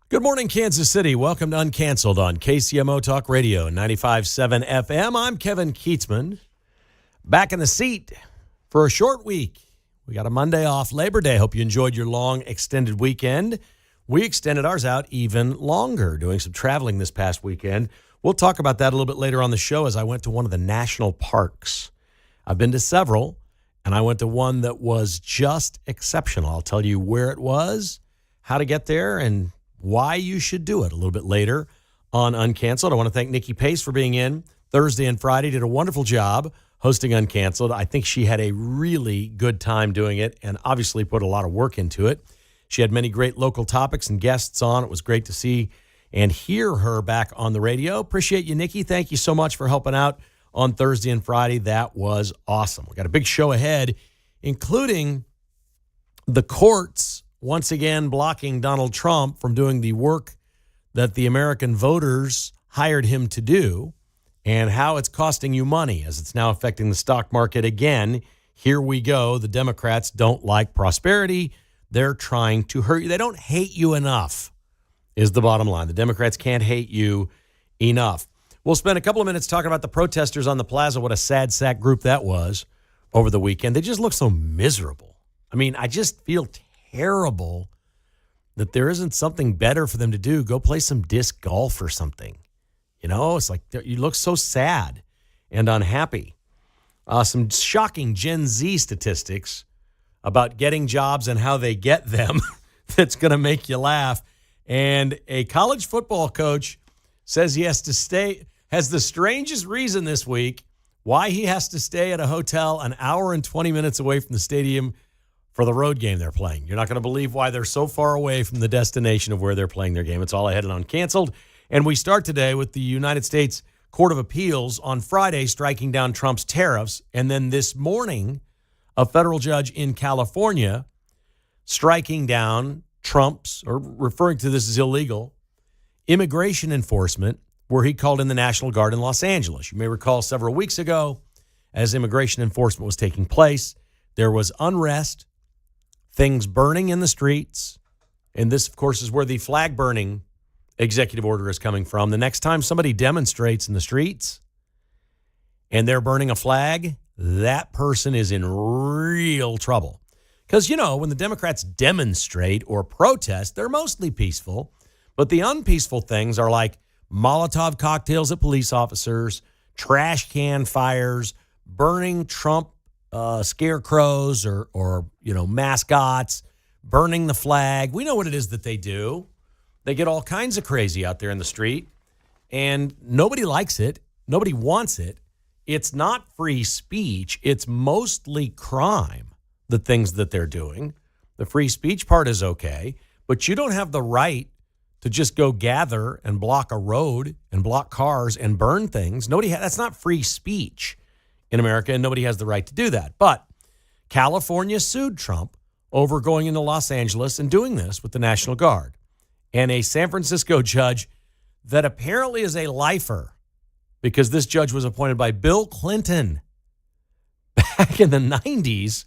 Good morning, Kansas City. Welcome to Uncanceled on KCMO Talk Radio 95.7 FM. I'm Kevin Kietzman, back in the seat for a short week. We got a Monday off, Labor Day. Hope you enjoyed your long, extended weekend. We extended ours out even longer, doing some traveling this past weekend. We'll talk about that a little bit later on the show as I went to one of the national parks. I've been to several, and I went to one that was just exceptional. I'll tell you where it was, how to get there, and why you should do it a little bit later on Uncanceled. I want to thank Nikki Pace for being in Thursday and Friday. Did a wonderful job hosting Uncanceled. I think she had a really good time doing it and obviously put a lot of work into it. She had many great local topics and guests on. It was great to see and hear her back on the radio. Appreciate you, Nikki. Thank you so much for helping out on Thursday and Friday. That was awesome. We got a big show ahead, including the courts once again blocking Donald Trump from doing the work that the American voters hired him to do, and how it's costing you money as it's now affecting the stock market again. Here we go. The Democrats don't like prosperity. They're trying to hurt you. They don't hate you enough, is the bottom line. The Democrats can't hate you enough. We'll spend a couple of minutes talking about the protesters on the plaza, what a sad sack group that was over the weekend. They just look so miserable. I mean, I just feel terrible that there isn't something better for them to do. Go play some disc golf or something. You know, it's like you look so sad and unhappy. Some shocking Gen Z statistics about getting jobs and how they get them that's going to make you laugh. And a college football coach says he has the strangest reason this week why he has to stay at a hotel an hour and 20 minutes away from the stadium for the road game they're playing. You're not going to believe why they're so far away from the destination of where they're playing their game. It's all ahead and Uncanceled. And we start today with the United States Court of Appeals on Friday striking down Trump's tariffs. And then this morning, a federal judge in California striking down Trump's, or referring to this as illegal, immigration enforcement, where he called in the National Guard in Los Angeles. You may recall several weeks ago, as immigration enforcement was taking place, there was unrest, things burning in the streets. And this, of course, is where the flag burning executive order is coming from. The next time somebody demonstrates in the streets and they're burning a flag, that person is in real trouble. Because, you know, when the Democrats demonstrate or protest, they're mostly peaceful. But the unpeaceful things are like Molotov cocktails at police officers, trash can fires, burning Trump scarecrows or mascots, burning the flag. We know what it is that they do. They get all kinds of crazy out there in the street, and nobody likes it. Nobody wants it. It's not free speech. It's mostly crime, the things that they're doing. The free speech part is okay, but you don't have the right to just go gather and block a road and block cars and burn things. That's not free speech in America, and nobody has the right to do that. But California sued Trump over going into Los Angeles and doing this with the National Guard. And a San Francisco judge that apparently is a lifer, because this judge was appointed by Bill Clinton back in the 90s,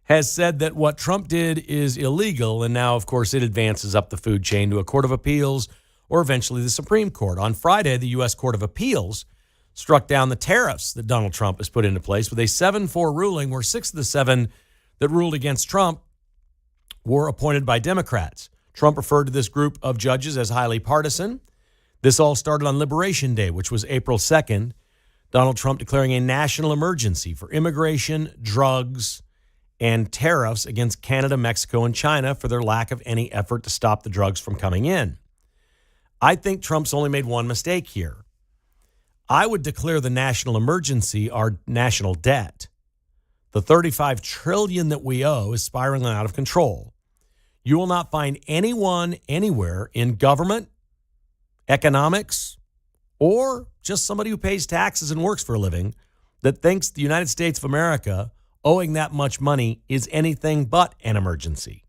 has said that what Trump did is illegal. And now, of course, it advances up the food chain to a court of appeals or eventually the Supreme Court. On Friday, the U.S. Court of Appeals struck down the tariffs that Donald Trump has put into place with a 7-4 ruling, where 6 of the 7 that ruled against Trump were appointed by Democrats. Trump referred to this group of judges as highly partisan. This all started on Liberation Day, which was April 2nd. Donald Trump declaring a national emergency for immigration, drugs, and tariffs against Canada, Mexico, and China for their lack of any effort to stop the drugs from coming in. I think Trump's only made one mistake here. I would declare the national emergency our national debt. The $35 trillion that we owe is spiraling out of control. You will not find anyone anywhere in government, economics, or just somebody who pays taxes and works for a living that thinks the United States of America owing that much money is anything but an emergency.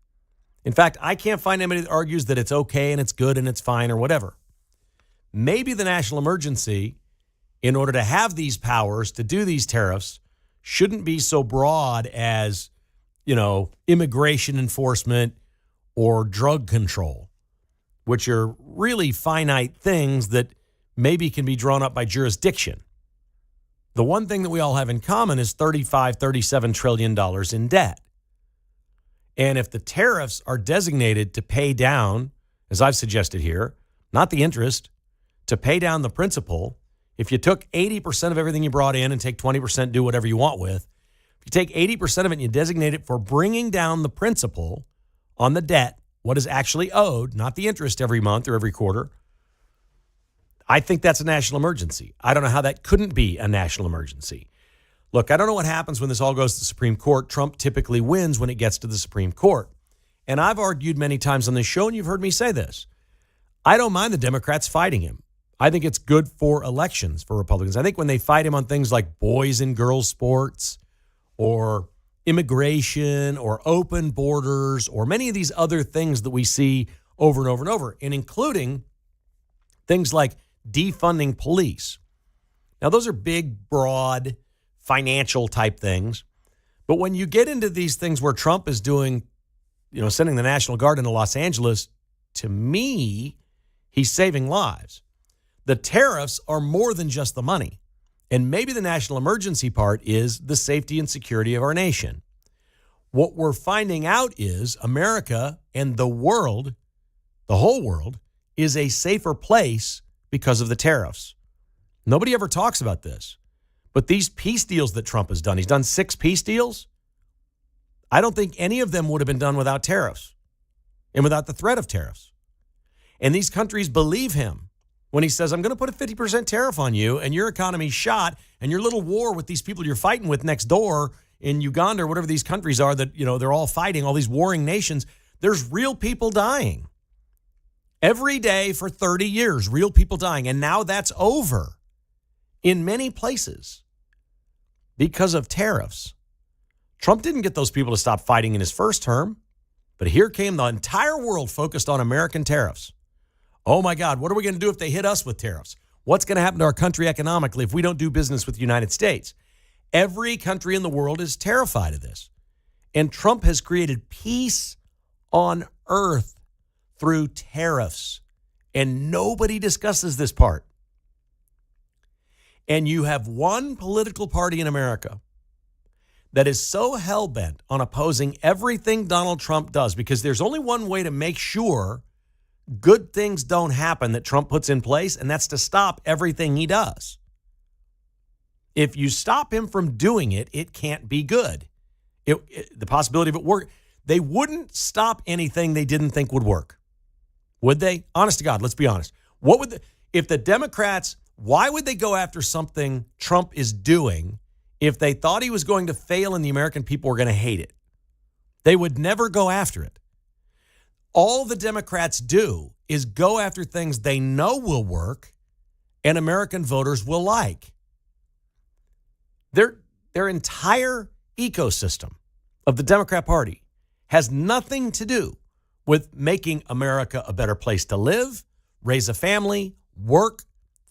In fact, I can't find anybody that argues that it's okay and it's good and it's fine or whatever. Maybe the national emergency, in order to have these powers to do these tariffs, shouldn't be so broad as, immigration enforcement or drug control. which are really finite things that maybe can be drawn up by jurisdiction. The one thing that we all have in common is $37 trillion in debt. And if the tariffs are designated to pay down, as I've suggested here, not the interest, to pay down the principal, if you took 80% of everything you brought in and take 20%, do whatever you want with, if you take 80% of it and you designate it for bringing down the principal on the debt, what is actually owed, not the interest every month or every quarter, I think that's a national emergency. I don't know how that couldn't be a national emergency. Look, I don't know what happens when this all goes to the Supreme Court. Trump typically wins when it gets to the Supreme Court. And I've argued many times on this show, and you've heard me say this. I don't mind the Democrats fighting him. I think it's good for elections for Republicans. I think when they fight him on things like boys and girls sports or immigration or open borders or many of these other things that we see over and over and over, and including things like defunding police. Now, those are big, broad, financial type things. But when you get into these things where Trump is doing, sending the National Guard into Los Angeles, to me, he's saving lives. The tariffs are more than just the money. And maybe the national emergency part is the safety and security of our nation. What we're finding out is America and the world, the whole world, is a safer place because of the tariffs. Nobody ever talks about this. But these peace deals that Trump has done, he's done 6 peace deals. I don't think any of them would have been done without tariffs and without the threat of tariffs. And these countries believe him when he says, I'm going to put a 50% tariff on you and your economy's shot and your little war with these people you're fighting with next door in Uganda or whatever these countries are that, they're all fighting, all these warring nations. There's real people dying. Every day for 30 years, real people dying. And now that's over in many places because of tariffs. Trump didn't get those people to stop fighting in his first term, but here came the entire world focused on American tariffs. Oh my God, what are we going to do if they hit us with tariffs? What's going to happen to our country economically if we don't do business with the United States? Every country in the world is terrified of this. And Trump has created peace on earth through tariffs. And nobody discusses this part. And you have one political party in America that is so hell-bent on opposing everything Donald Trump does, because there's only one way to make sure good things don't happen that Trump puts in place, and that's to stop everything he does. If you stop him from doing it, it can't be good. The possibility of it work, they wouldn't stop anything they didn't think would work. Would they? Honest to God, let's be honest. If the Democrats, why would they go after something Trump is doing if they thought he was going to fail and the American people were going to hate it? They would never go after it. All the Democrats do is go after things they know will work and American voters will like. Their entire ecosystem of the Democrat Party has nothing to do with making America a better place to live, raise a family, work,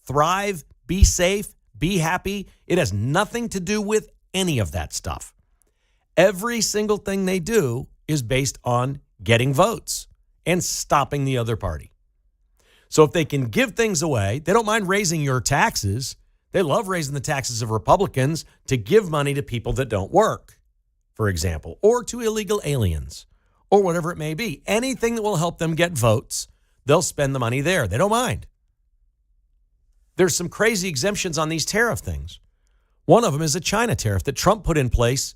thrive, be safe, be happy. It has nothing to do with any of that stuff. Every single thing they do is based on getting votes and stopping the other party. So if they can give things away, they don't mind raising your taxes. They love raising the taxes of Republicans to give money to people that don't work, for example, or to illegal aliens, or whatever it may be. Anything that will help them get votes, they'll spend the money there. They don't mind. There's some crazy exemptions on these tariff things. One of them is a China tariff that Trump put in place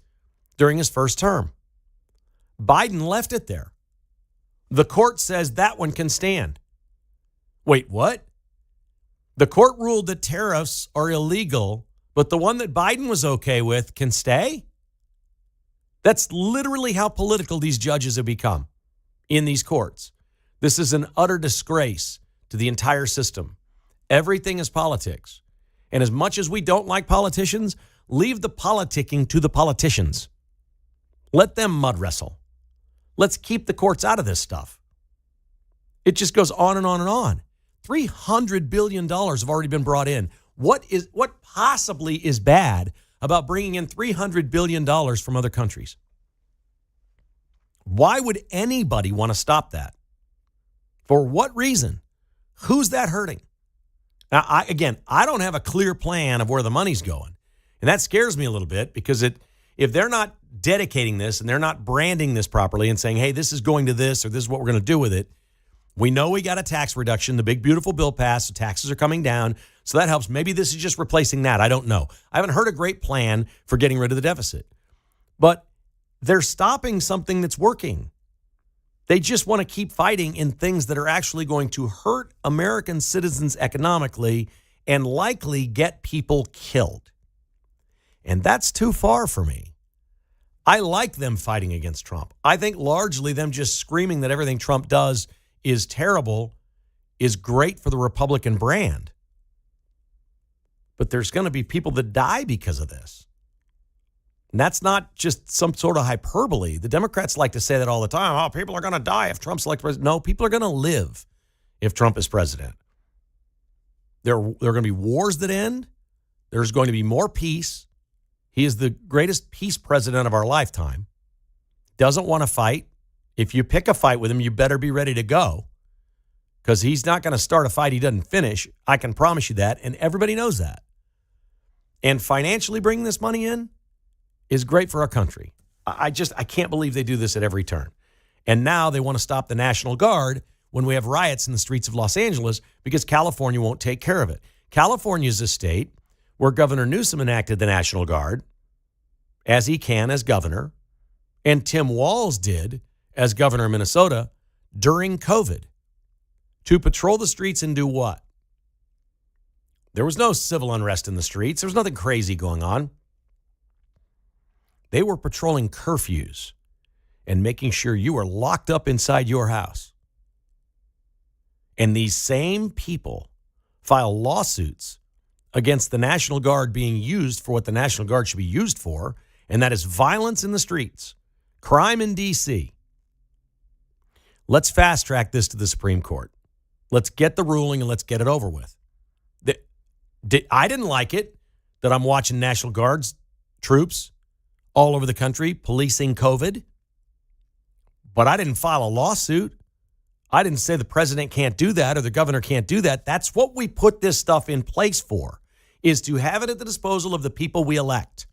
during his first term. Biden left it there. The court says that one can stand. Wait, what? The court ruled that tariffs are illegal, but the one that Biden was okay with can stay? That's literally how political these judges have become in these courts. This is an utter disgrace to the entire system. Everything is politics. And as much as we don't like politicians, leave the politicking to the politicians. Let them mud wrestle. Let's keep the courts out of this stuff. It just goes on and on and on. $300 billion have already been brought in. What possibly is bad about bringing in $300 billion from other countries? Why would anybody want to stop that? For what reason? Who's that hurting? Now, I don't have a clear plan of where the money's going. And that scares me a little bit because if they're not dedicating this and they're not branding this properly and saying, hey, this is going to this or this is what we're going to do with it, we know we got a tax reduction. The big, beautiful bill passed. So taxes are coming down. So that helps. Maybe this is just replacing that. I don't know. I haven't heard a great plan for getting rid of the deficit. But they're stopping something that's working. They just want to keep fighting in things that are actually going to hurt American citizens economically and likely get people killed. And that's too far for me. I like them fighting against Trump. I think largely them just screaming that everything Trump does is terrible is great for the Republican brand. But there's going to be people that die because of this. And that's not just some sort of hyperbole. The Democrats like to say that all the time. Oh, people are going to die if Trump's elected president. No, people are going to live if Trump is president. There are going to be wars that end. There's going to be more peace. He is the greatest peace president of our lifetime. Doesn't want to fight. If you pick a fight with him, you better be ready to go because he's not going to start a fight he doesn't finish. I can promise you that, and everybody knows that. And financially bringing this money in is great for our country. I can't believe they do this at every turn. And now they want to stop the National Guard when we have riots in the streets of Los Angeles because California won't take care of it. California is a state where Governor Newsom enacted the National Guard as he can as governor, and Tim Walz did as governor of Minnesota during COVID to patrol the streets and do what? There was no civil unrest in the streets. There was nothing crazy going on. They were patrolling curfews and making sure you were locked up inside your house. And these same people file lawsuits against the National Guard being used for what the National Guard should be used for, and that is violence in the streets, crime in D.C. Let's fast track this to the Supreme Court. Let's get the ruling and let's get it over with. I didn't like it that I'm watching National Guard's troops all over the country policing COVID, but I didn't file a lawsuit. I didn't say the president can't do that or the governor can't do that. That's what we put this stuff in place for, is to have it at the disposal of the people we elect.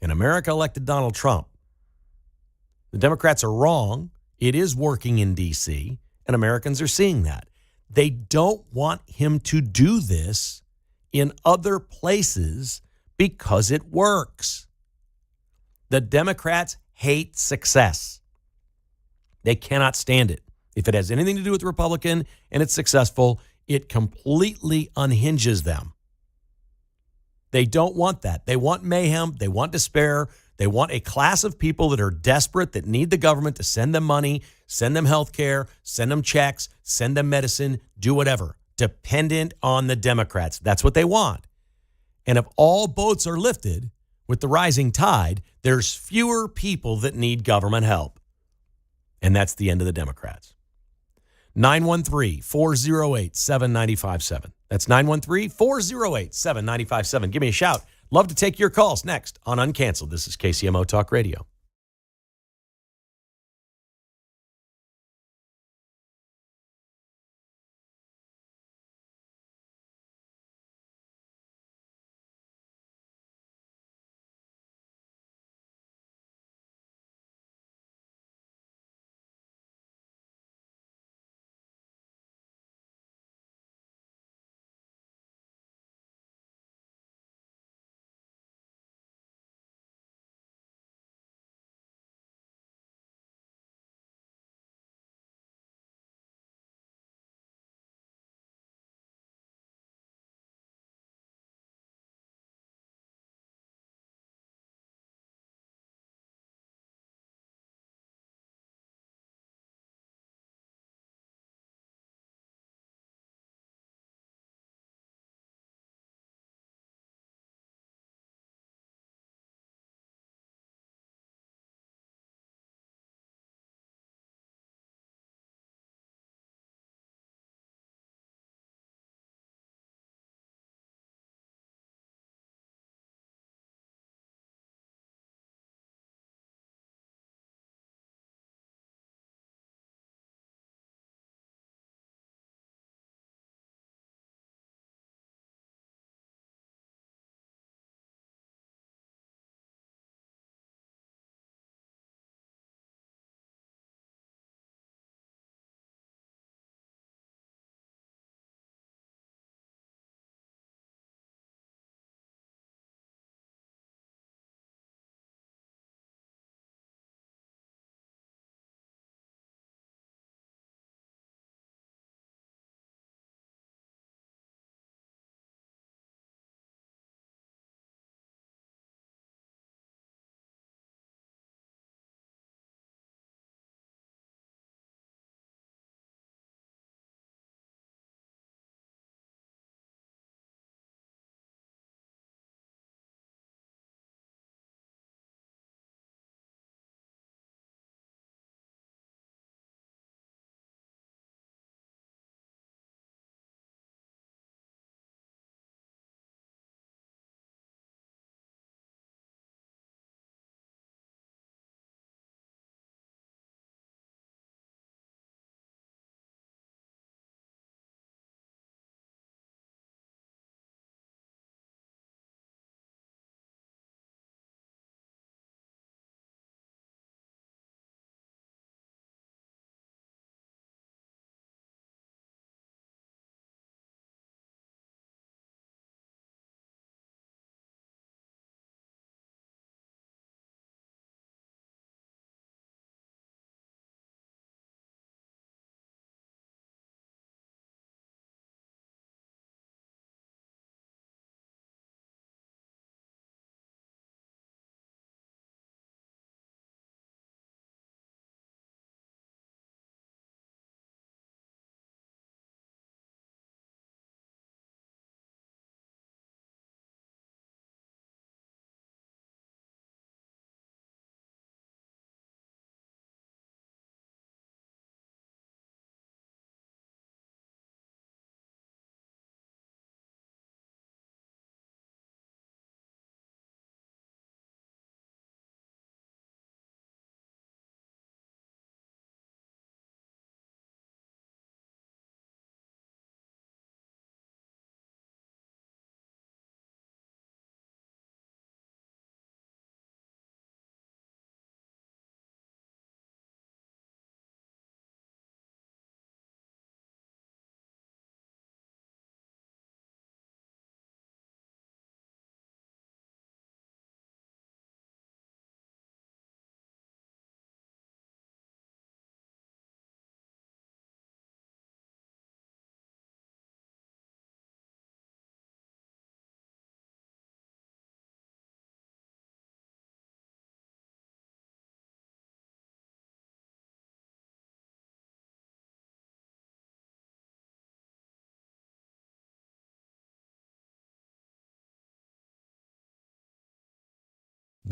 And America elected Donald Trump. The Democrats are wrong. It is working in D.C., and Americans are seeing that. They don't want him to do this in other places because it works. The Democrats hate success. They cannot stand it. If it has anything to do with the Republican and it's successful, it completely unhinges them. They don't want that. They want mayhem. They want despair. They want a class of people that are desperate, that need the government to send them money, send them health care, send them checks, send them medicine, do whatever, dependent on the Democrats. That's what they want. And if all boats are lifted with the rising tide, there's fewer people that need government help. And that's the end of the Democrats. 913-408-7957. That's 913-408-7957. Give me a shout. Love to take your calls next on Uncanceled. This is KCMO Talk Radio.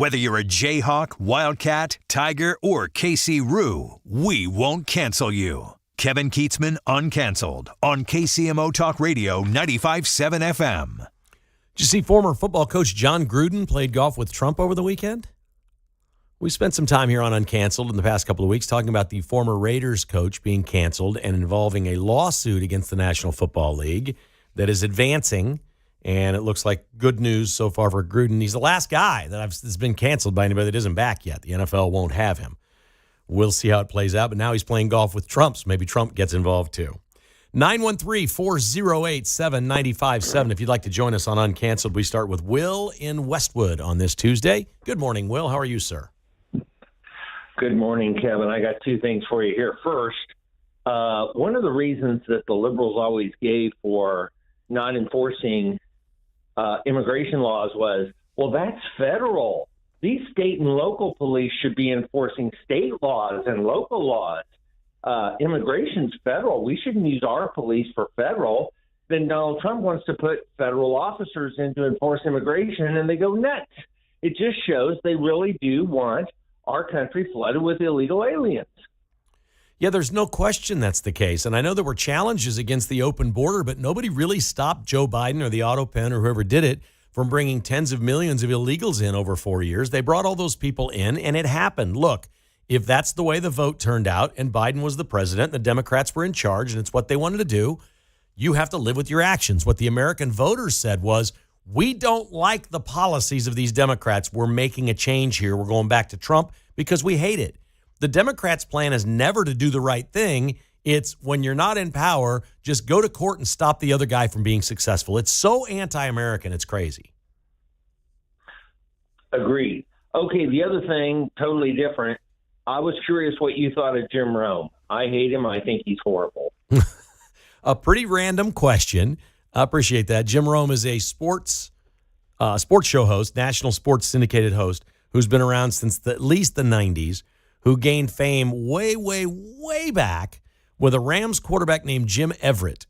Whether you're a Jayhawk, Wildcat, Tiger, or KC Roo, we won't cancel you. Kevin Kietzman, Uncanceled, on KCMO Talk Radio 95.7 FM. Did you see former football coach John Gruden played golf with Trump over the weekend? We spent some time here on Uncanceled in the past couple of weeks talking about the former Raiders coach being canceled and involving a lawsuit against the National Football League that is advancing, and it looks like good news so far for Gruden. He's the last guy that's been canceled by anybody that isn't back yet. The NFL won't have him. We'll see how it plays out, but now he's playing golf with Trump, so maybe Trump gets involved too. 913-408-7957. If you'd like to join us on Uncanceled, we start with Will in Westwood on this Tuesday. Good morning, Will. How are you, sir? Good morning, Kevin. I got two things for you here. First, one of the reasons that the liberals always gave for not enforcing immigration laws was, well, that's federal. These state and local police should be enforcing state laws and local laws. Immigration's federal. We shouldn't use our police for federal. Then Donald Trump wants to put federal officers in to enforce immigration, and they go nuts. It just shows they really do want our country flooded with illegal aliens. Yeah, there's no question that's the case. And I know there were challenges against the open border, but nobody really stopped Joe Biden or the auto pen or whoever did it from bringing tens of millions of illegals in over 4 years. They brought all those people in, and it happened. Look, if that's the way the vote turned out and Biden was the president, the Democrats were in charge, and it's what they wanted to do, you have to live with your actions. What the American voters said was, we don't like the policies of these Democrats. We're making a change here. We're going back to Trump because we hate it. The Democrats' plan is never to do the right thing. It's when you're not in power, just go to court and stop the other guy from being successful. It's so anti-American, it's crazy. Agreed. Okay, the other thing, totally different. I was curious what you thought of Jim Rome. I hate him. I think he's horrible. A pretty random question. I appreciate that. Jim Rome is a sports show host, national sports syndicated host, who's been around since at least the 90s, who gained fame way, way, way back with a Rams quarterback named Jim Everett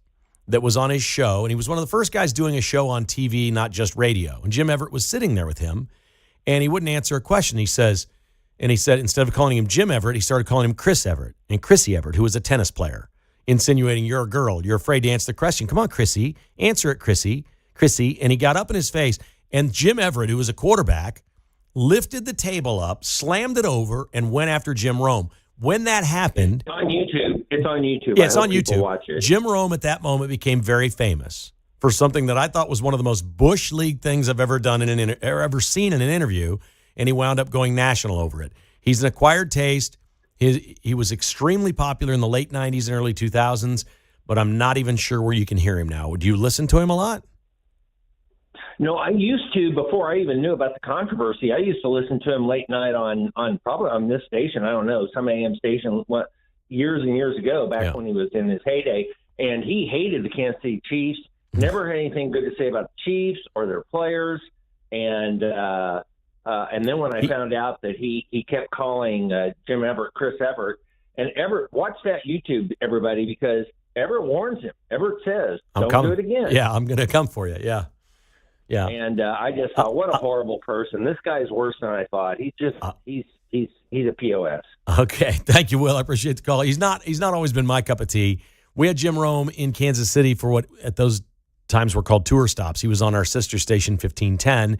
that was on his show. And he was one of the first guys doing a show on TV, not just radio. And Jim Everett was sitting there with him, and he wouldn't answer a question. He said, instead of calling him Jim Everett, he started calling him Chris Everett. And Chrissy Everett, who was a tennis player, insinuating, you're a girl. You're afraid to answer the question. Come on, Chrissy. Answer it, Chrissy. And he got up in his face. And Jim Everett, who was a quarterback, lifted the table up, slammed it over, and went after Jim Rome. When that happened... It's on YouTube. Yeah, it's on YouTube. Watch it. Jim Rome at that moment became very famous for something that I thought was one of the most Bush League things I've ever done ever seen in an interview, and he wound up going national over it. He's an acquired taste. He was extremely popular in the late 90s and early 2000s, but I'm not even sure where you can hear him now. Do you listen to him a lot? No, I used to, before I even knew about the controversy, I used to listen to him late night on probably on this station, I don't know, some AM station years and years ago, back when he was in his heyday, and he hated the Kansas City Chiefs, never had anything good to say about the Chiefs or their players, and then when I found out that he kept calling Jim Everett Chris Everett, and Everett, watch that YouTube, everybody, because Everett warns him. Everett says, don't do it again. Yeah, I'm going to come for you, yeah. Yeah, and I just thought, what a horrible person. This guy's worse than I thought. He's just he's a POS. Okay, thank you, Will. I appreciate the call. He's not always been my cup of tea. We had Jim Rome in Kansas City for what at those times were called tour stops. He was on our sister station 1510,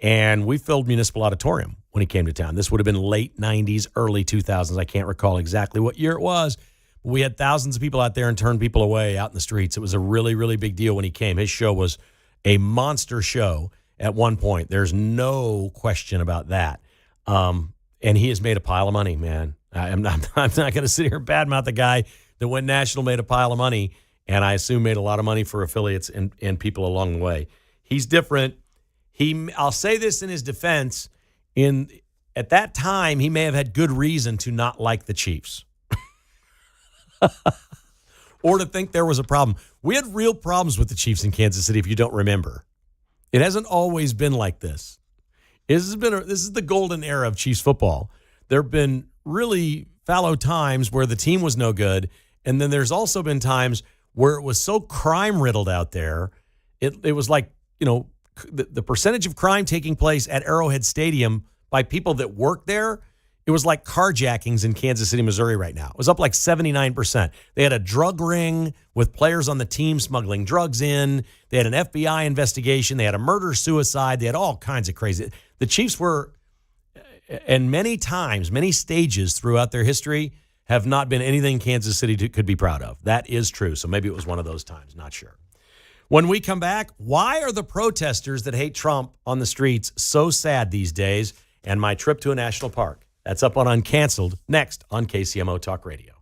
and we filled Municipal Auditorium when he came to town. This would have been late 90s, early 2000s. I can't recall exactly what year it was. We had thousands of people out there and turned people away out in the streets. It was a really, really big deal when he came. His show was a monster show at one point. There's no question about that. And he has made a pile of money, man. I'm not going to sit here and badmouth the guy that went national, made a pile of money, and I assume made a lot of money for affiliates and people along the way. He's different. I'll say this in his defense. At that time, he may have had good reason to not like the Chiefs. Or to think there was a problem. We had real problems with the Chiefs in Kansas City, if you don't remember. It hasn't always been like this. This is the golden era of Chiefs football. There have been really fallow times where the team was no good, and then there's also been times where it was so crime-riddled out there, it was like, the percentage of crime taking place at Arrowhead Stadium by people that work there, it was like carjackings in Kansas City, Missouri right now. It was up like 79%. They had a drug ring with players on the team smuggling drugs in. They had an FBI investigation. They had a murder-suicide. They had all kinds of crazy. The Chiefs were, and many times, many stages throughout their history, have not been anything Kansas City could be proud of. That is true. So maybe it was one of those times. Not sure. When we come back, why are the protesters that hate Trump on the streets so sad these days? And my trip to a national park. That's up on Uncanceled, next on KCMO Talk Radio.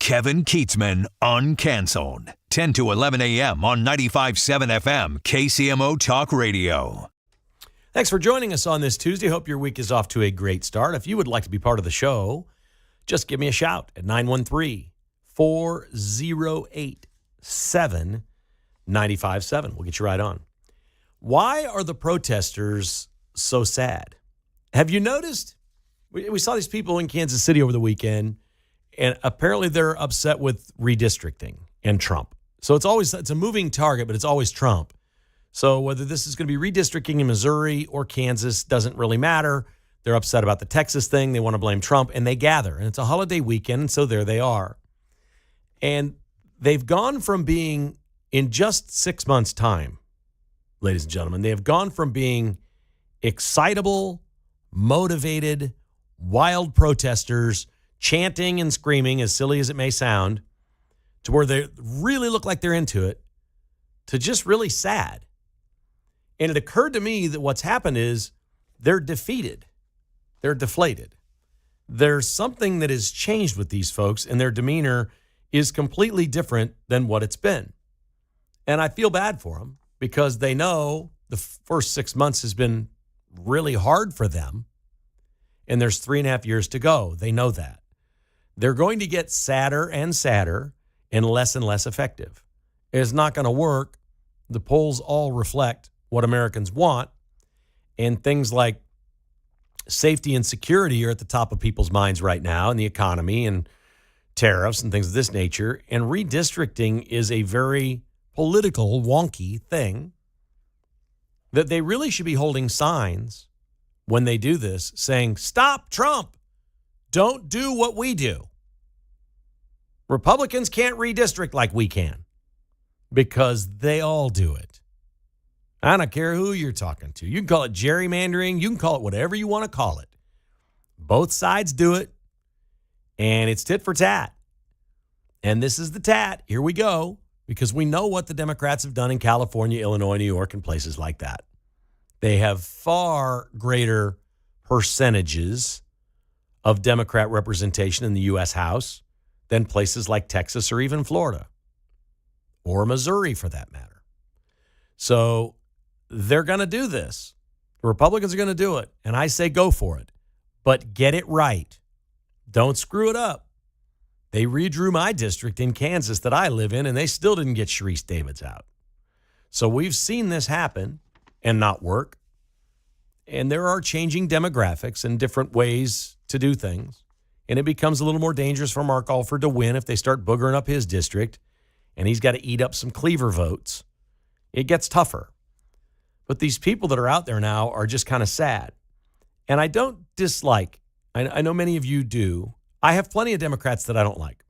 Kevin Kietzman, Uncanceled. 10 to 11 a.m. on 95.7 FM, KCMO Talk Radio. Thanks for joining us on this Tuesday. Hope your week is off to a great start. If you would like to be part of the show, just give me a shout at 913-408-7957. We'll get you right on. Why are the protesters so sad? Have you noticed? We saw these people in Kansas City over the weekend, and apparently they're upset with redistricting and Trump. So it's a moving target, but it's always Trump. So whether this is going to be redistricting in Missouri or Kansas doesn't really matter. They're upset about the Texas thing. They want to blame Trump, and they gather. And it's a holiday weekend, and so there they are. And they've gone from being, in just 6 months' time, ladies and gentlemen, they have gone from being excitable, motivated, wild protesters, chanting and screaming, as silly as it may sound, to where they really look like they're into it, to just really sad. And it occurred to me that what's happened is they're defeated. They're deflated. There's something that has changed with these folks, and their demeanor is completely different than what it's been. And I feel bad for them because they know the first 6 months has been really hard for them, and there's 3.5 years to go. They know that. They're going to get sadder and sadder and less effective. It's not going to work. The polls all reflect what Americans want, and things like safety and security are at the top of people's minds right now, and the economy and tariffs and things of this nature. And redistricting is a very political, wonky thing that they really should be holding signs when they do this saying, "Stop Trump. Don't do what we do. Republicans can't redistrict like we can," because they all do it. I don't care who you're talking to. You can call it gerrymandering. You can call it whatever you want to call it. Both sides do it, and it's tit for tat. And this is the tat. Here we go, because we know what the Democrats have done in California, Illinois, New York, and places like that. They have far greater percentages of Democrat representation in the U.S. House than places like Texas or even Florida or Missouri, for that matter. So they're going to do this. The Republicans are going to do it. And I say go for it. But get it right. Don't screw it up. They redrew my district in Kansas that I live in, and they still didn't get Sharice Davids out. So we've seen this happen and not work. And there are changing demographics and different ways to do things. And it becomes a little more dangerous for Mark Alford to win if they start boogering up his district, and he's got to eat up some Cleaver votes. It gets tougher. But these people that are out there now are just kind of sad. And I don't dislike, I know many of you do. I have plenty of Democrats that I don't like.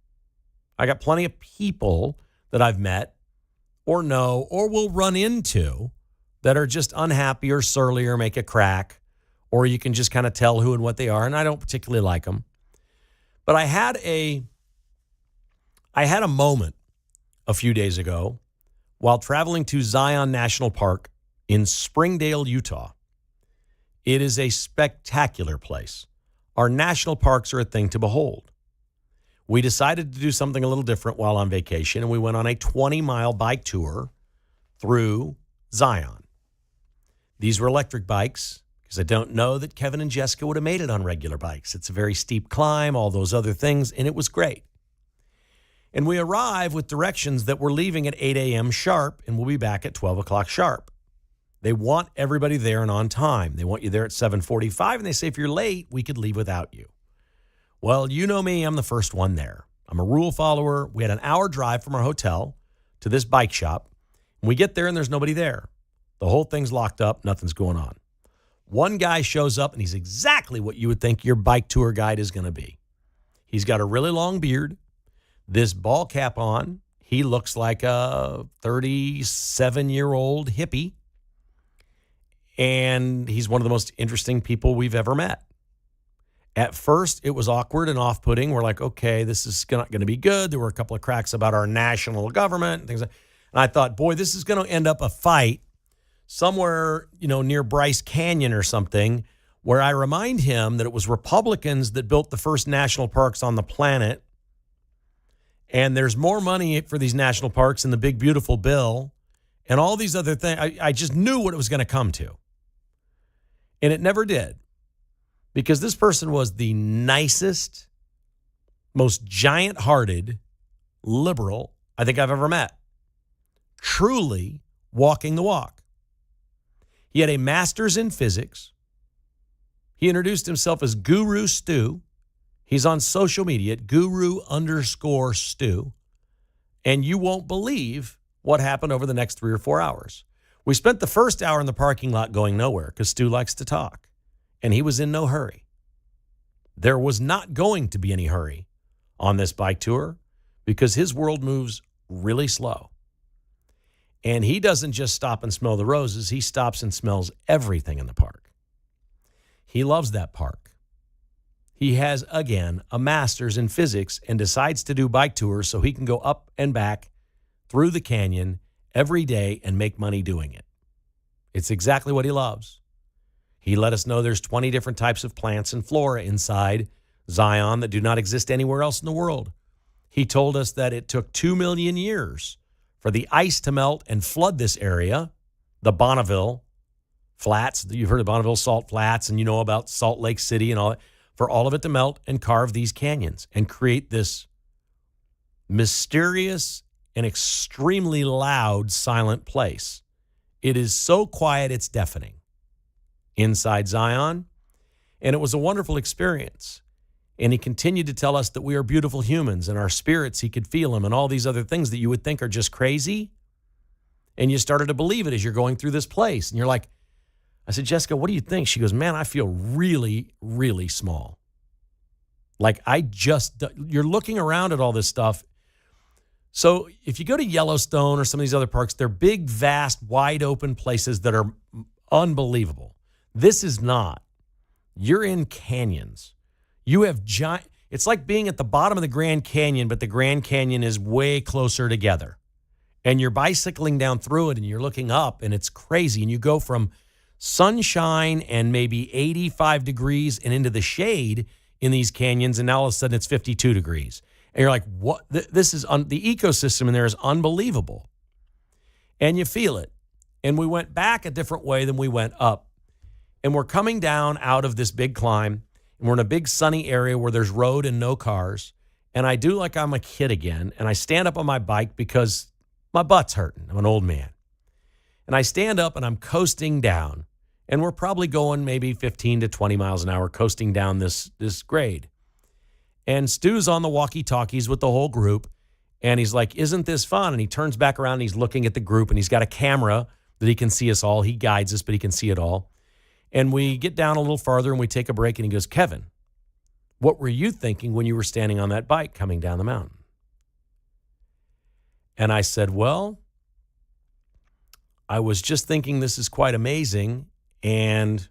I got plenty of people that I've met or know or will run into that are just unhappy or surly or make a crack, or you can just kind of tell who and what they are, and I don't particularly like them. But I had a moment a few days ago while traveling to Zion National Park in Springdale, Utah. It is a spectacular place. Our national parks are a thing to behold. We decided to do something a little different while on vacation, and we went on a 20-mile bike tour through Zion. These were electric bikes, because I don't know that Kevin and Jessica would have made it on regular bikes. It's a very steep climb, all those other things, and it was great. And we arrive with directions that we're leaving at 8 a.m. sharp, and we'll be back at 12 o'clock sharp. They want everybody there and on time. They want you there at 7:45, and they say if you're late, we could leave without you. Well, you know me, I'm the first one there. I'm a rule follower. We had an hour drive from our hotel to this bike shop. And we get there, and there's nobody there. The whole thing's locked up. Nothing's going on. One guy shows up, and he's exactly what you would think your bike tour guide is going to be. He's got a really long beard, this ball cap on. He looks like a 37-year-old hippie. And he's one of the most interesting people we've ever met. At first, it was awkward and off-putting. We're like, okay, this is not going to be good. There were a couple of cracks about our national government and things like that. And I thought, boy, this is going to end up a fight somewhere, near Bryce Canyon or something, where I remind him that it was Republicans that built the first national parks on the planet. And there's more money for these national parks in the big, beautiful bill and all these other things. I just knew what it was going to come to. And it never did. Because this person was the nicest, most giant-hearted liberal I think I've ever met. Truly walking the walk. He had a master's in physics. He introduced himself as Guru Stu. He's on social media at guru_Stu. And you won't believe what happened over the next 3 or 4 hours. We spent the first hour in the parking lot going nowhere because Stu likes to talk. And he was in no hurry. There was not going to be any hurry on this bike tour because his world moves really slow. And he doesn't just stop and smell the roses. He stops and smells everything in the park. He loves that park. He has, again, a master's in physics and decides to do bike tours so he can go up and back through the canyon every day and make money doing it. It's exactly what he loves. He let us know there's 20 different types of plants and flora inside Zion that do not exist anywhere else in the world. He told us that it took 2 million years for the ice to melt and flood this area, the Bonneville Flats. You've heard of Bonneville Salt Flats, and you know about Salt Lake City and all that. For all of it to melt and carve these canyons and create this mysterious and extremely loud, silent place. It is so quiet, it's deafening inside Zion, and it was a wonderful experience. And he continued to tell us that we are beautiful humans and our spirits, he could feel them, and all these other things that you would think are just crazy. And you started to believe it as you're going through this place. And you're like, I said, Jessica, what do you think? She goes, man, I feel really, really small. Like you're looking around at all this stuff. So if you go to Yellowstone or some of these other parks, they're big, vast, wide open places that are unbelievable. This is not. You're in canyons. You have giant, it's like being at the bottom of the Grand Canyon, but the Grand Canyon is way closer together. And you're bicycling down through it and you're looking up and it's crazy. And you go from sunshine and maybe 85 degrees and into the shade in these canyons, and now all of a sudden it's 52 degrees. And you're like, what? This is, the ecosystem in there is unbelievable. And you feel it. And we went back a different way than we went up. And we're coming down out of this big climb, and we're in a big sunny area where there's road and no cars. And I do like I'm a kid again, and I stand up on my bike because my butt's hurting. I'm an old man. And I stand up and I'm coasting down. And we're probably going maybe 15 to 20 miles an hour coasting down this grade. And Stu's on the walkie-talkies with the whole group. And he's like, isn't this fun? And he turns back around and he's looking at the group. And he's got a camera that he can see us all. He guides us, but he can see it all. And we get down a little farther and we take a break. And he goes, Kevin, what were you thinking when you were standing on that bike coming down the mountain? And I said, well, I was just thinking this is quite amazing. And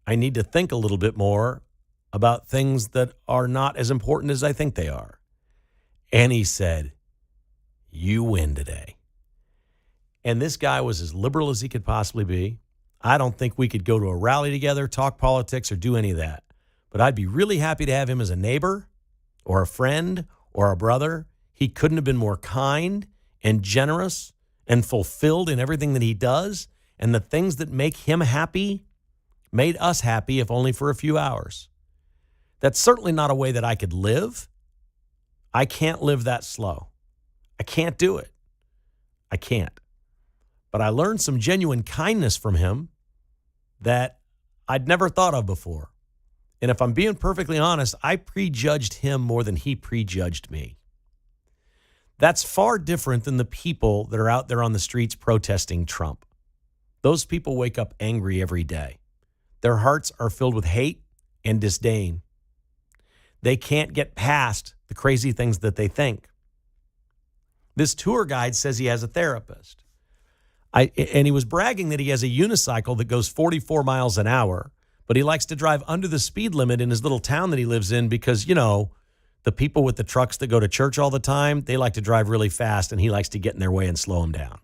I need to think a little bit more about things that are not as important as I think they are. And he said, you win today. And this guy was as liberal as he could possibly be. I don't think we could go to a rally together, talk politics, or do any of that. But I'd be really happy to have him as a neighbor or a friend or a brother. He couldn't have been more kind and generous and fulfilled in everything that he does. And the things that make him happy made us happy, if only for a few hours. That's certainly not a way that I could live. I can't live that slow. I can't do it. I can't. But I learned some genuine kindness from him that I'd never thought of before. And if I'm being perfectly honest, I prejudged him more than he prejudged me. That's far different than the people that are out there on the streets protesting Trump. Those people wake up angry every day. Their hearts are filled with hate and disdain. They can't get past the crazy things that they think. This tour guide says he has a therapist. And he was bragging that he has a unicycle that goes 44 miles an hour, but he likes to drive under the speed limit in his little town that he lives in because, you know, the people with the trucks that go to church all the time, they like to drive really fast, and he likes to get in their way and slow them down.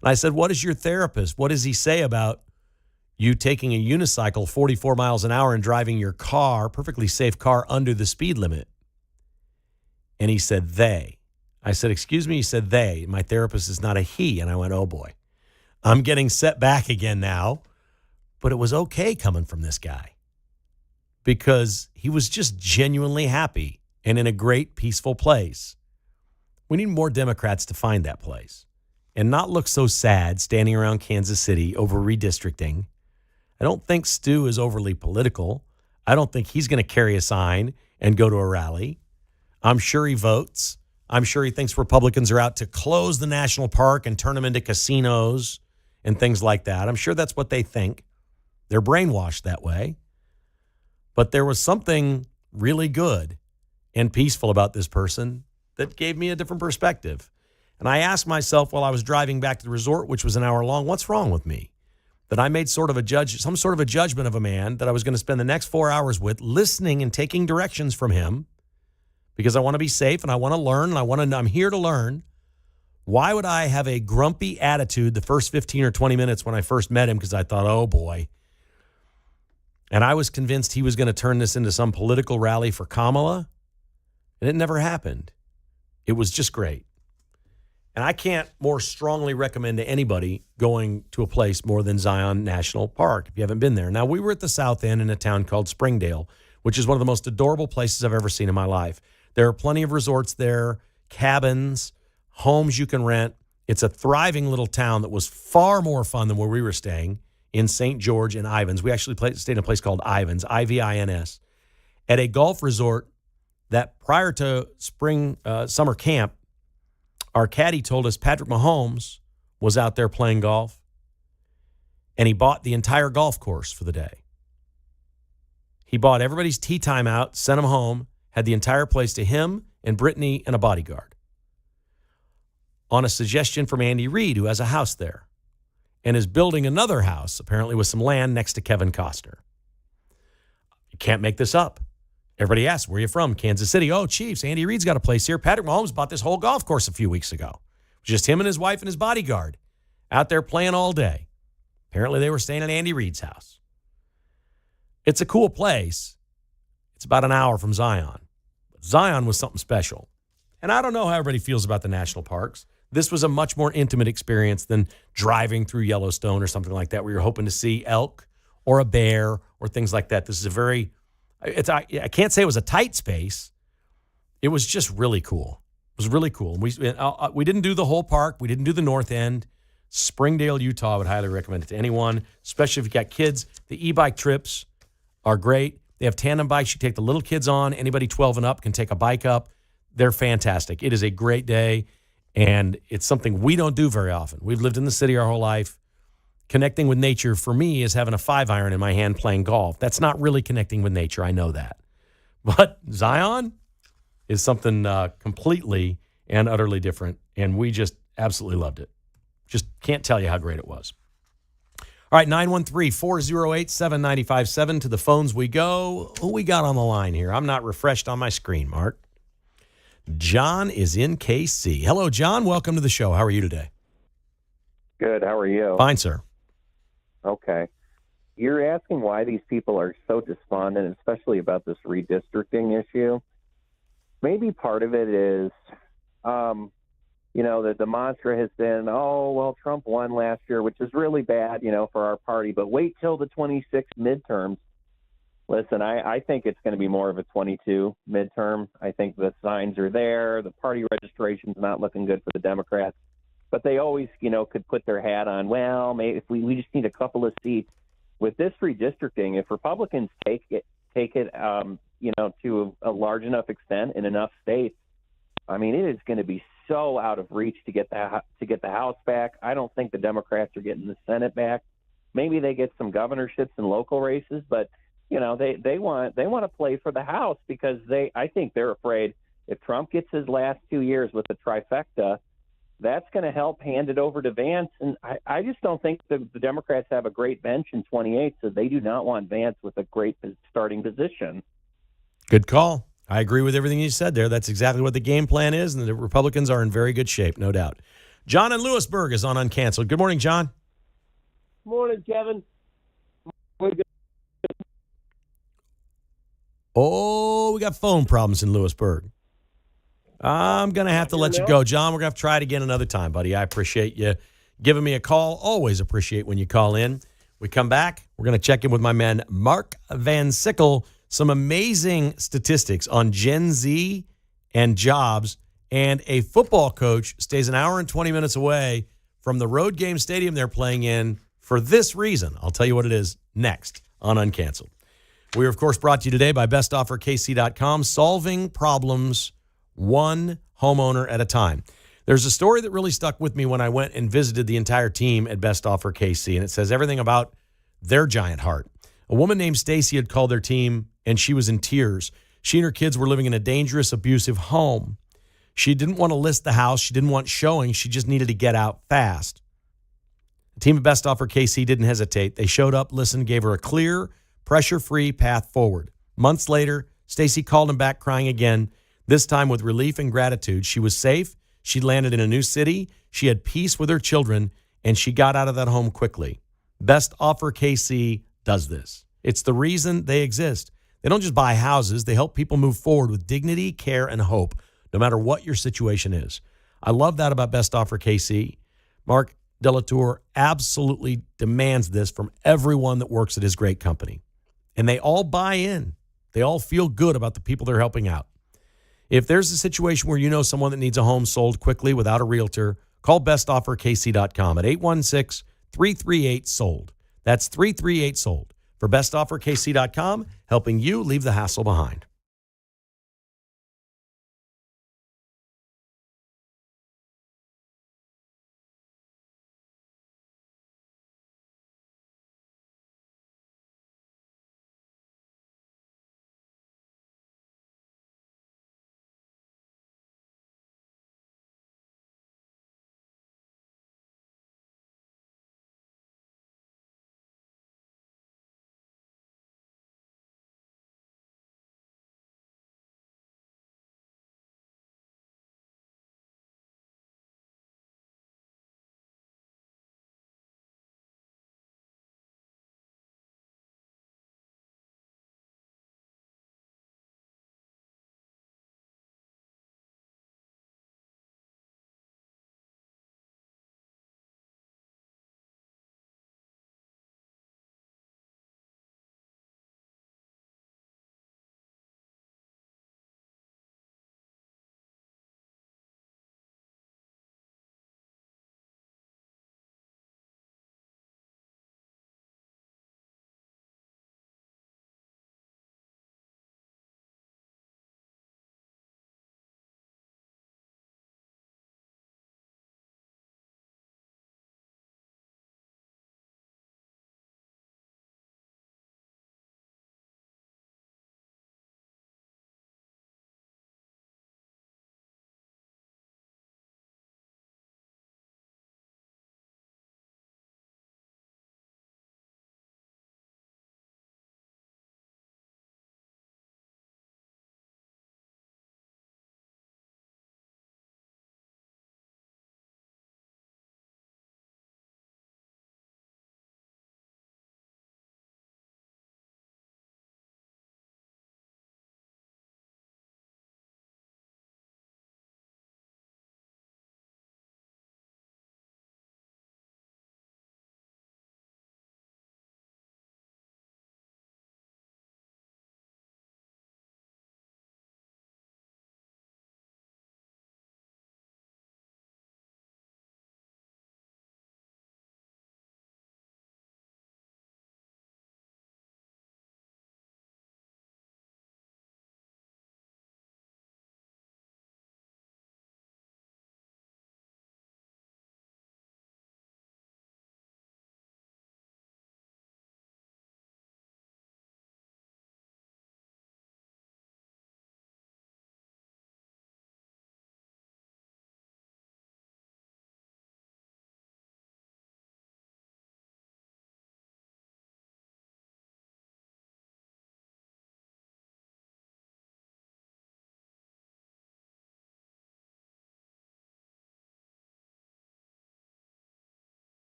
And I said, what is your therapist? What does he say about you taking a unicycle 44 miles an hour and driving your car, perfectly safe car, under the speed limit? And he said, they. I said, excuse me? He said, they. My therapist is not a he. And I went, oh, boy. I'm getting set back again now. But it was okay coming from this guy because he was just genuinely happy and in a great, peaceful place. We need more Democrats to find that place and not look so sad standing around Kansas City over redistricting. I don't think Stu is overly political. I don't think he's going to carry a sign and go to a rally. I'm sure he votes. I'm sure he thinks Republicans are out to close the national park and turn them into casinos and things like that. I'm sure that's what they think. They're brainwashed that way. But there was something really good and peaceful about this person that gave me a different perspective. And I asked myself while I was driving back to the resort, which was an hour long, what's wrong with me? That I made some sort of a judgment of a man that I was going to spend the next 4 hours with, listening and taking directions from him because I want to be safe and I want to learn and I'm here to learn. Why would I have a grumpy attitude the first 15 or 20 minutes when I first met him? Because I thought, oh boy. And I was convinced he was going to turn this into some political rally for Kamala. And it never happened. It was just great. And I can't more strongly recommend to anybody going to a place more than Zion National Park if you haven't been there. Now, we were at the South End in a town called Springdale, which is one of the most adorable places I've ever seen in my life. There are plenty of resorts there, cabins, homes you can rent. It's a thriving little town that was far more fun than where we were staying in St. George and Ivins. We actually stayed in a place called Ivins, I-V-I-N-S, at a golf resort that prior to summer camp, our caddy told us Patrick Mahomes was out there playing golf, and he bought the entire golf course for the day. He bought everybody's tee time out, sent them home, had the entire place to him and Brittany and a bodyguard on a suggestion from Andy Reid, who has a house there and is building another house, apparently with some land next to Kevin Costner. You can't make this up. Everybody asks, where are you from? Kansas City. Oh, Chiefs. Andy Reid's got a place here. Patrick Mahomes bought this whole golf course a few weeks ago. Just him and his wife and his bodyguard out there playing all day. Apparently they were staying at Andy Reid's house. It's a cool place. It's about an hour from Zion. But Zion was something special. And I don't know how everybody feels about the national parks. This was a much more intimate experience than driving through Yellowstone or something like that where you're hoping to see elk or a bear or things like that. This is I can't say it was a tight space. It was just really cool. It was really cool. We didn't do the whole park. We didn't do the north end. Springdale, Utah, I would highly recommend it to anyone, especially if you've got kids. The e-bike trips are great. They have tandem bikes. You take the little kids on. Anybody 12 and up can take a bike up. They're fantastic. It is a great day, and it's something we don't do very often. We've lived in the city our whole life. Connecting with nature for me is having a 5-iron in my hand playing golf. That's not really connecting with nature. I know that. But Zion is something completely and utterly different, and we just absolutely loved it. Just can't tell you how great it was. All right, 913-408-7957. To the phones we go. Who we got on the line here? I'm not refreshed on my screen, Mark. John is in KC. Hello, John. Welcome to the show. How are you today? Good. How are you? Fine, sir. Okay. You're asking why these people are so despondent, especially about this redistricting issue. Maybe part of it is, that the mantra has been, oh, well, Trump won last year, which is really bad, for our party. But wait till the 26 midterms. Listen, I think it's going to be more of a 22 midterm. I think the signs are there. The party registration's not looking good for the Democrats. But they always, could put their hat on, well, maybe if we just need a couple of seats. With this redistricting, if Republicans take it, to a large enough extent in enough states, I mean, it is going to be so out of reach to get the House back. I don't think the Democrats are getting the Senate back. Maybe they get some governorships and local races, but they want to play for the House because I think they're afraid if Trump gets his last 2 years with the trifecta, that's going to help hand it over to Vance. And I just don't think the Democrats have a great bench in 28, so they do not want Vance with a great starting position. Good call. I agree with everything you said there. That's exactly what the game plan is, and the Republicans are in very good shape, no doubt. John in Lewisburg is on Uncanceled. Good morning, John. Morning, Kevin. Oh, we got phone problems in Lewisburg. I'm going to have to let you go, John. We're going to have to try it again another time, buddy. I appreciate you giving me a call. Always appreciate when you call in. We come back. We're going to check in with my man, Mark Van Sickle. Some amazing statistics on Gen Z and jobs. And a football coach stays an hour and 20 minutes away from the road game stadium they're playing in for this reason. I'll tell you what it is next on Uncanceled. We are, of course, brought to you today by bestofferkc.com, solving problems one homeowner at a time. There's a story that really stuck with me when I went and visited the entire team at Best Offer KC, and it says everything about their giant heart. A woman named Stacy had called their team, and she was in tears. She and her kids were living in a dangerous, abusive home. She didn't want to list the house. She didn't want showing. She just needed to get out fast. The team at Best Offer KC didn't hesitate. They showed up, listened, gave her a clear, pressure-free path forward. Months later, Stacy called him back crying again, this time with relief and gratitude. She was safe. She landed in a new city. She had peace with her children, and she got out of that home quickly. Best Offer KC does this. It's the reason they exist. They don't just buy houses. They help people move forward with dignity, care, and hope, no matter what your situation is. I love that about Best Offer KC. Mark Delatour absolutely demands this from everyone that works at his great company. And they all buy in. They all feel good about the people they're helping out. If there's a situation where you know someone that needs a home sold quickly without a realtor, call bestofferkc.com at 816-338-SOLD. That's 338-SOLD. For bestofferkc.com, helping you leave the hassle behind.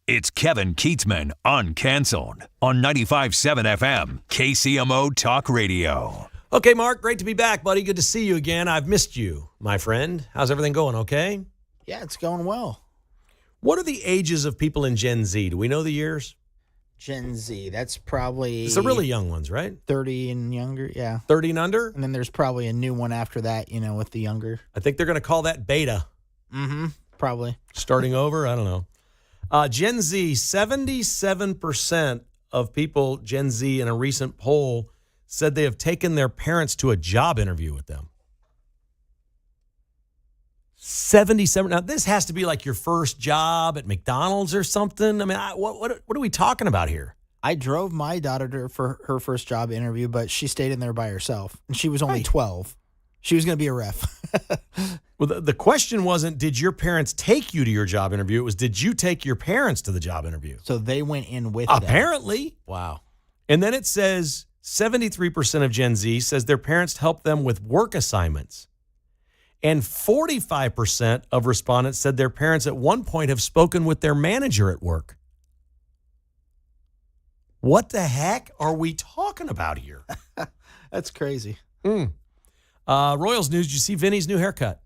It's Kevin Kietzman, Uncanceled, on 95.7 FM, KCMO Talk Radio. Okay, Mark, great to be back, buddy. Good to see you again. I've missed you, my friend. How's everything going, okay? Yeah, it's going well. What are the ages of people in Gen Z? Do we know the years? Gen Z, that's probably... It's the really young ones, right? 30 and younger, yeah. 30 and under? And then there's probably a new one after that, with the younger. I think they're going to call that beta. Mm-hmm, probably. Starting over? I don't know. Gen Z, 77% of people, Gen Z, in a recent poll, said they have taken their parents to a job interview with them. 77. Now, this has to be like your first job at McDonald's or something. I mean, what are we talking about here? I drove my daughter for her first job interview, but she stayed in there by herself, and she was only 12. She was going to be a ref. Well, the question wasn't, did your parents take you to your job interview? It was, did you take your parents to the job interview? So they went in with them. Apparently. Wow. And then it says 73% of Gen Z says their parents helped them with work assignments. And 45% of respondents said their parents at one point have spoken with their manager at work. What the heck are we talking about here? That's crazy. Royals news, did you see Vinny's new haircut?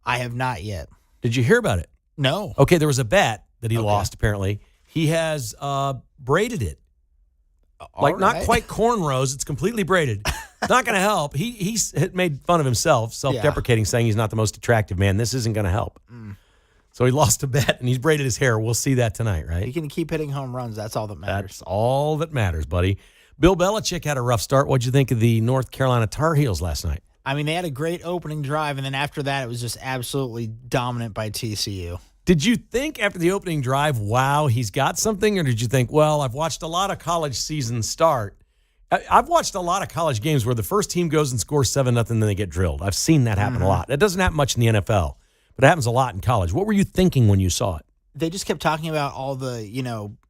I have not yet. Did you hear about it? No. Okay, there was a bet that he lost, apparently. He has braided it. Not quite cornrows. It's completely braided. Not going to help. He's made fun of himself, self-deprecating, saying he's not the most attractive man. This isn't going to help. So he lost a bet, and he's braided his hair. We'll see that tonight, right? He can keep hitting home runs. That's all that matters. That's all that matters, buddy. Bill Belichick had a rough start. What'd you think of the North Carolina Tar Heels last night? I mean, they had a great opening drive, and then after that, it was just absolutely dominant by TCU. Did you think after the opening drive, wow, he's got something? Or did you think, well, I've watched a lot of college seasons start. I've watched a lot of college games where the first team goes and scores 7-0, then they get drilled. I've seen that happen a lot. That doesn't happen much in the NFL, but it happens a lot in college. What were you thinking when you saw it? They just kept talking about all the,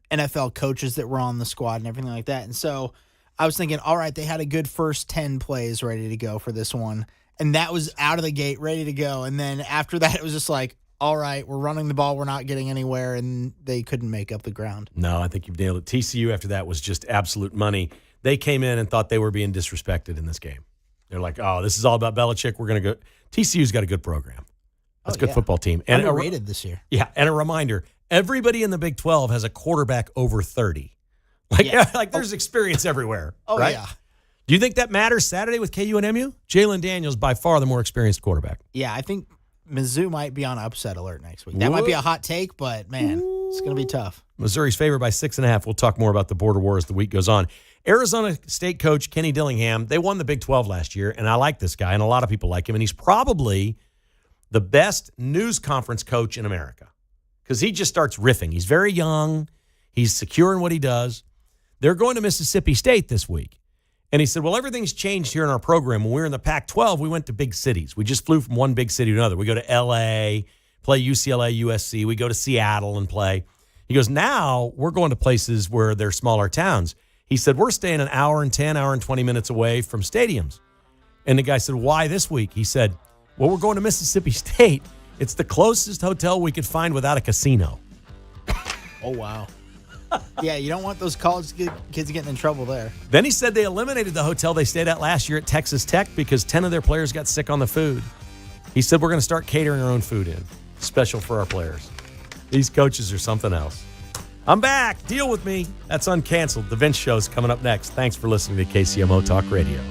NFL coaches that were on the squad and everything like that. And so I was thinking, all right, they had a good first 10 plays ready to go for this one. And that was out of the gate, ready to go. And then after that, it was just like, all right, we're running the ball. We're not getting anywhere. And they couldn't make up the ground. No, I think you've nailed it. TCU after that was just absolute money. They came in and thought they were being disrespected in this game. They're like, oh, this is all about Belichick. We're going to go. TCU's got a good program. That's a good football team. And underrated this year. Yeah, and a reminder, everybody in the Big 12 has a quarterback over 30. There's experience everywhere. Oh, right? yeah. Do you think that matters Saturday with KU and MU? Jalen Daniels, by far the more experienced quarterback. Yeah, I think Mizzou might be on upset alert next week. That might be a hot take, but, man, it's going to be tough. Missouri's favored by 6.5. We'll talk more about the border war as the week goes on. Arizona State coach Kenny Dillingham, they won the Big 12 last year, and I like this guy, and a lot of people like him, and he's probably the best news conference coach in America because he just starts riffing. He's very young. He's secure in what he does. They're going to Mississippi State this week. And he said, well, everything's changed here in our program. When we were in the Pac-12, we went to big cities. We just flew from one big city to another. We go to L.A., play UCLA, USC. We go to Seattle and play. He goes, now we're going to places where they're smaller towns. He said, we're staying an hour and 10, hour and 20 minutes away from stadiums. And the guy said, why this week? He said, well, we're going to Mississippi State. It's the closest hotel we could find without a casino. Oh, wow. Yeah, you don't want those college kids getting in trouble there. Then he said they eliminated the hotel they stayed at last year at Texas Tech because 10 of their players got sick on the food. He said, we're going to start catering our own food in, special for our players. These coaches are something else. I'm back. Deal with me. That's Uncanceled. The Vince Show's coming up next. Thanks for listening to KCMO Talk Radio.